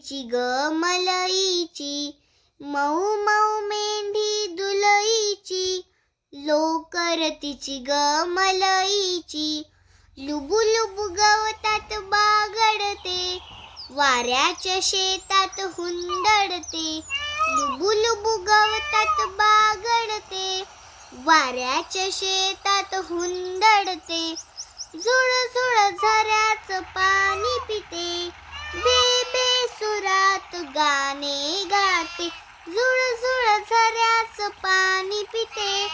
तिची ग मलईची, मऊ मऊ मेंढी दुलईची, लोकर तिची ग मलईची, लुबू लुबू गवतात बागडते, वाऱ्याच्या शेतात हुंदडते, लुबू लुबू गवतात बागडते, वाऱ्याच्या शेतात हुंदडते, झुळ झुळ झऱ्याचं पाणी पिते, बेबे सुरात गाणे गाते, झुळ झुळ झऱ्याचं पाणी पिते,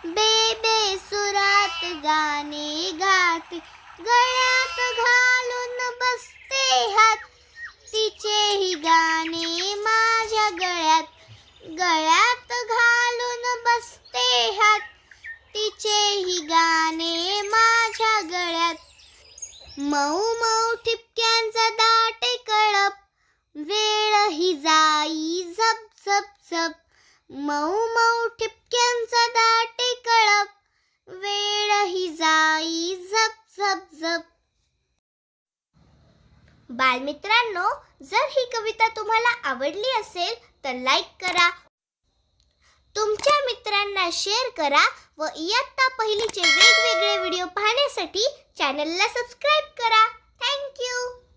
बेबे सुरात गाणे गाते, गळ्यात घालून बसते हात, तिचेही गाणे माझ्या गळ्यात, गळ्यात घालून बसते हात, तिचेही गाणे माझ्या गळ्यात, मऊ मऊ ठिपक्यांचा दाटे कळप, वेळ ही जाई झप झप झप, मऊ मऊ ठिपक्यांचा दाटे कळप, वेळ ही जाई झप झप झप. बालमित्रांनो, जर ही कविता तुम्हाला आवडली असेल तर लाईक करा, तुमच्या मित्रांना शेअर करा व इयत्ता पहिलीचे वेगवेगळे व्हिडिओ पाहण्यासाठी चॅनलला सबस्क्राईब करा. Thank you.